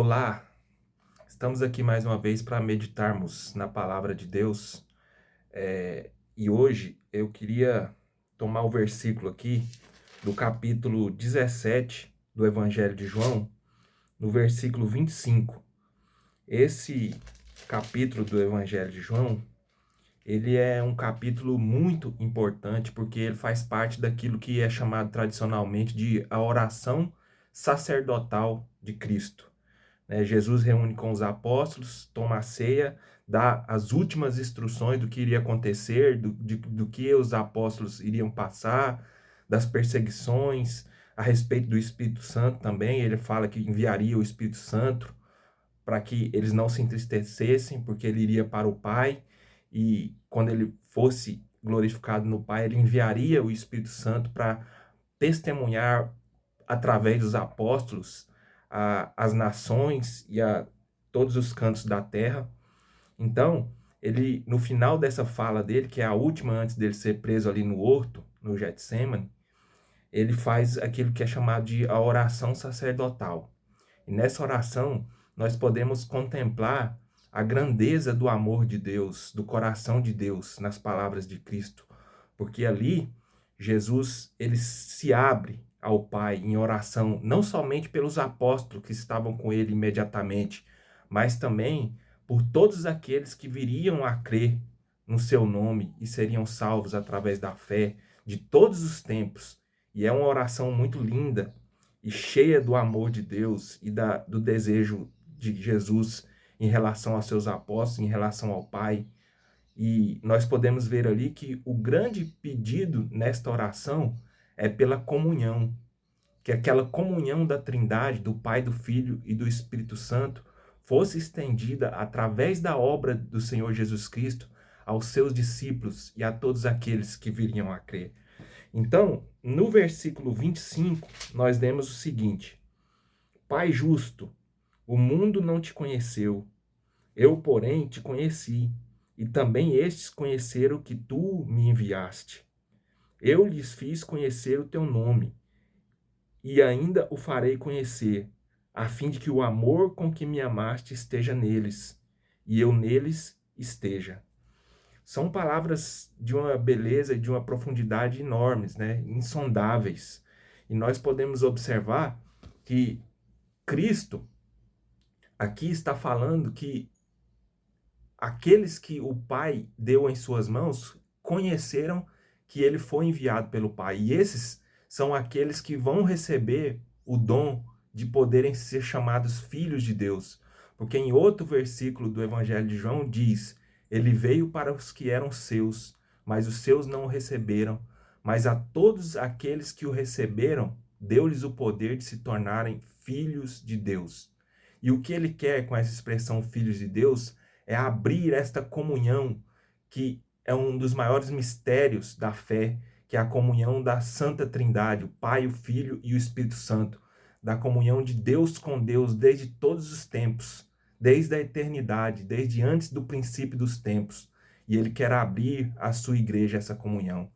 Olá, estamos aqui mais uma vez para meditarmos na palavra de Deus. E hoje eu queria tomar o versículo aqui do capítulo 17 do Evangelho de João, no versículo 25. Esse capítulo do Evangelho de João, ele é um capítulo muito importante porque ele faz parte daquilo que é chamado tradicionalmente de a oração sacerdotal de Cristo. Jesus reúne com os apóstolos, toma a ceia, dá as últimas instruções do que iria acontecer, do que os apóstolos iriam passar, das perseguições, a respeito do Espírito Santo também. Ele fala que enviaria o Espírito Santo para que eles não se entristecessem, porque ele iria para o Pai, e quando ele fosse glorificado no Pai, ele enviaria o Espírito Santo para testemunhar através dos apóstolos as nações e a todos os cantos da terra. Então, ele, no final dessa fala dele, que é a última antes dele ser preso ali no horto, no Getsemane, ele faz aquilo que é chamado de a oração sacerdotal. E nessa oração, nós podemos contemplar a grandeza do amor de Deus, do coração de Deus nas palavras de Cristo. Porque ali, Jesus, ele se abre ao Pai em oração, não somente pelos apóstolos que estavam com ele imediatamente, mas também por todos aqueles que viriam a crer no seu nome e seriam salvos através da fé de todos os tempos. E é uma oração muito linda e cheia do amor de Deus e do desejo de Jesus em relação aos seus apóstolos, em relação ao Pai. E nós podemos ver ali que o grande pedido nesta oração é pela comunhão, que aquela comunhão da Trindade, do Pai, do Filho e do Espírito Santo, fosse estendida através da obra do Senhor Jesus Cristo aos seus discípulos e a todos aqueles que viriam a crer. Então, no versículo 25, nós lemos o seguinte: Pai justo, o mundo não te conheceu, eu, porém, te conheci, e também estes conheceram que tu me enviaste. Eu lhes fiz conhecer o teu nome, e ainda o farei conhecer, a fim de que o amor com que me amaste esteja neles, e eu neles esteja. São palavras de uma beleza e de uma profundidade enormes, insondáveis. E nós podemos observar que Cristo aqui está falando que aqueles que o Pai deu em suas mãos conheceram que ele foi enviado pelo Pai. E esses são aqueles que vão receber o dom de poderem ser chamados filhos de Deus. Porque em outro versículo do Evangelho de João diz: ele veio para os que eram seus, mas os seus não o receberam. Mas a todos aqueles que o receberam, deu-lhes o poder de se tornarem filhos de Deus. E o que ele quer com essa expressão filhos de Deus é abrir esta comunhão, que é um dos maiores mistérios da fé, que é a comunhão da Santa Trindade, o Pai, o Filho e o Espírito Santo, da comunhão de Deus com Deus desde todos os tempos, desde a eternidade, desde antes do princípio dos tempos. E ele quer abrir à sua igreja essa comunhão.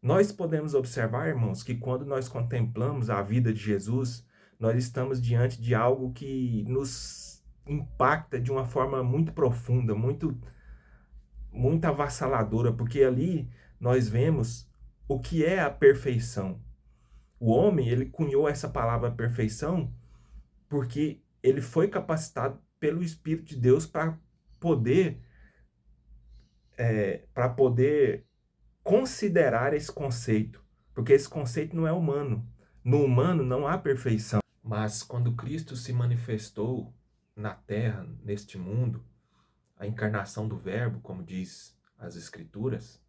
Nós podemos observar, irmãos, que quando nós contemplamos a vida de Jesus, nós estamos diante de algo que nos impacta de uma forma muito profunda, muito avassaladora, porque ali nós vemos o que é a perfeição. O homem, ele cunhou essa palavra perfeição porque ele foi capacitado pelo Espírito de Deus para poder considerar esse conceito, porque esse conceito não é humano. No humano não há perfeição. Mas quando Cristo se manifestou na terra, neste mundo, a encarnação do Verbo, como diz as Escrituras,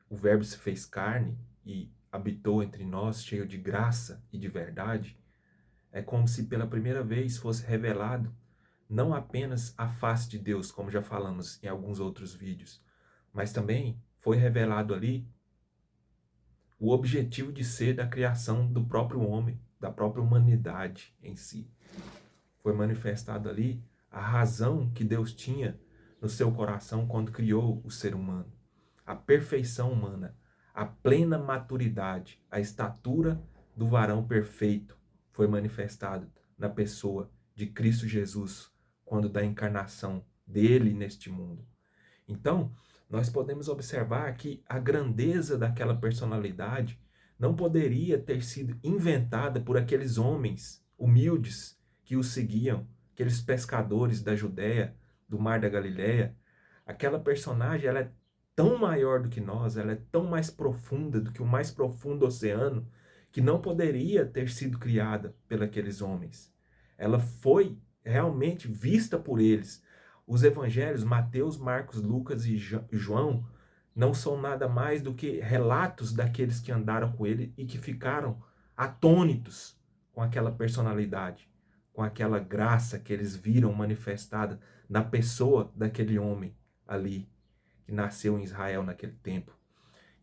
o Verbo se fez carne e habitou entre nós, cheio de graça e de verdade. É como se pela primeira vez fosse revelado não apenas a face de Deus, como já falamos em alguns outros vídeos, mas também foi revelado ali o objetivo de ser da criação do próprio homem, da própria humanidade em si. Foi manifestado ali a razão que Deus tinha no seu coração quando criou o ser humano. A perfeição humana, a plena maturidade, a estatura do varão perfeito foi manifestado na pessoa de Cristo Jesus, quando da encarnação dele neste mundo. Então, nós podemos observar que a grandeza daquela personalidade não poderia ter sido inventada por aqueles homens humildes que o seguiam, aqueles pescadores da Judéia, do Mar da Galileia. Aquela personagem, ela é tão maior do que nós, ela é tão mais profunda do que o mais profundo oceano, que não poderia ter sido criada pelos homens. Ela foi realmente vista por eles. Os evangelhos, Mateus, Marcos, Lucas e João, não são nada mais do que relatos daqueles que andaram com ele e que ficaram atônitos com aquela personalidade, com aquela graça que eles viram manifestada na pessoa daquele homem ali, que nasceu em Israel naquele tempo.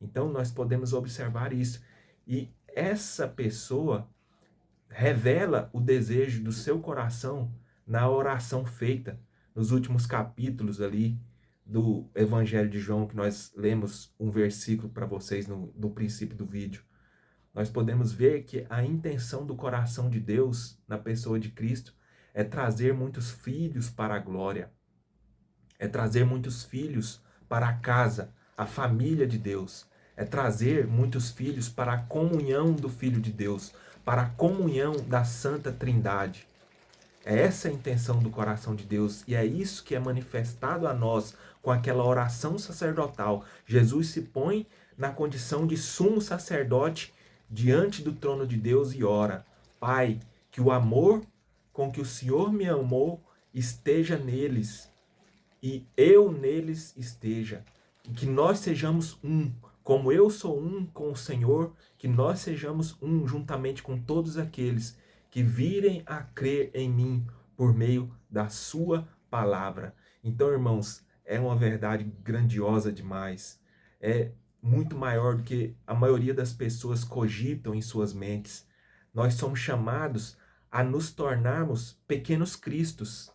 Então nós podemos observar isso. E essa pessoa revela o desejo do seu coração na oração feita nos últimos capítulos ali do Evangelho de João, que nós lemos um versículo para vocês no princípio do vídeo. Nós podemos ver que a intenção do coração de Deus na pessoa de Cristo é trazer muitos filhos para a glória, é trazer muitos filhos para a casa, a família de Deus, é trazer muitos filhos para a comunhão do Filho de Deus, para a comunhão da Santa Trindade. É essa a intenção do coração de Deus e é isso que é manifestado a nós com aquela oração sacerdotal. Jesus se põe na condição de sumo sacerdote diante do trono de Deus e ora: Pai, que o amor com que o Senhor me amou esteja neles e eu neles esteja, e que nós sejamos um, como eu sou um com o Senhor, que nós sejamos um juntamente com todos aqueles que virem a crer em mim por meio da sua palavra. Então, irmãos, é uma verdade grandiosa demais. É muito maior do que a maioria das pessoas cogitam em suas mentes. Nós somos chamados a nos tornarmos pequenos cristos.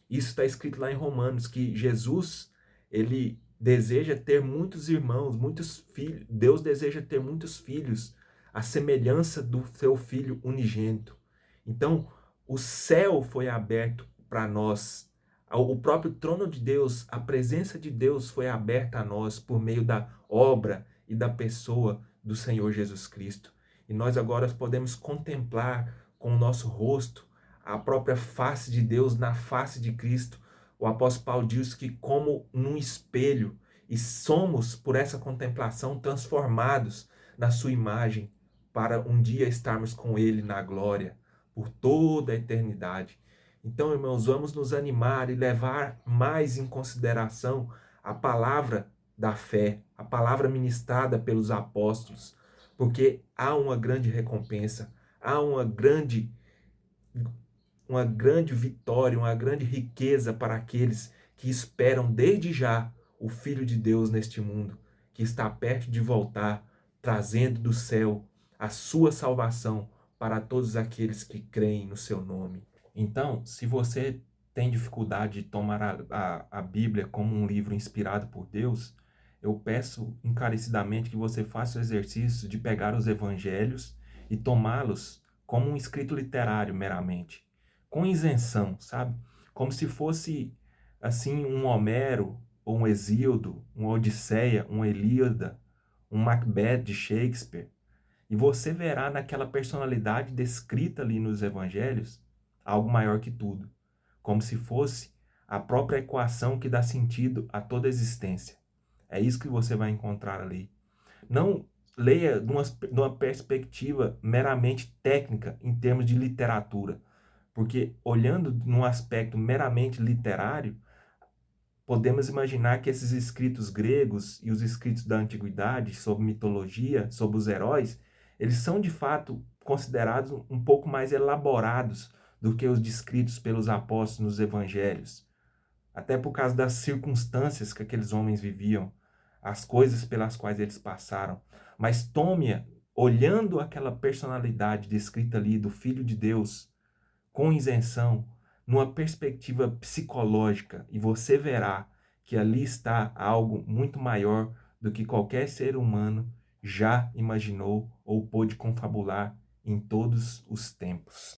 Isso está escrito lá em Romanos, que Jesus, ele deseja ter muitos irmãos, muitos filhos. Deus deseja ter muitos filhos, a semelhança do seu Filho unigênito. Então, o céu foi aberto para nós. O próprio trono de Deus, a presença de Deus foi aberta a nós por meio da obra e da pessoa do Senhor Jesus Cristo. E nós agora podemos contemplar com o nosso rosto a própria face de Deus na face de Cristo. O apóstolo Paulo diz que como num espelho, e somos por essa contemplação transformados na sua imagem para um dia estarmos com ele na glória por toda a eternidade. Então, irmãos, vamos nos animar e levar mais em consideração a palavra da fé, a palavra ministrada pelos apóstolos, porque há uma grande recompensa, há uma grande vitória, uma grande riqueza para aqueles que esperam desde já o Filho de Deus neste mundo, que está perto de voltar, trazendo do céu a sua salvação para todos aqueles que creem no seu nome. Então, se você tem dificuldade de tomar a Bíblia como um livro inspirado por Deus, eu peço encarecidamente que você faça o exercício de pegar os evangelhos e tomá-los como um escrito literário meramente, com isenção, sabe? Como se fosse, assim, um Homero, ou um Hesíodo, uma Odisseia, uma Ilíada, um Macbeth de Shakespeare. E você verá naquela personalidade descrita ali nos evangelhos algo maior que tudo, como se fosse a própria equação que dá sentido a toda a existência. É isso que você vai encontrar ali. Não leia de uma perspectiva meramente técnica em termos de literatura, porque olhando num aspecto meramente literário, podemos imaginar que esses escritos gregos e os escritos da antiguidade sobre mitologia, sobre os heróis, eles são de fato considerados um pouco mais elaborados do que os descritos pelos apóstolos nos evangelhos. Até por causa das circunstâncias que aqueles homens viviam, as coisas pelas quais eles passaram. Mas tome-a, olhando aquela personalidade descrita ali do Filho de Deus, com isenção, numa perspectiva psicológica, e você verá que ali está algo muito maior do que qualquer ser humano já imaginou ou pôde confabular em todos os tempos.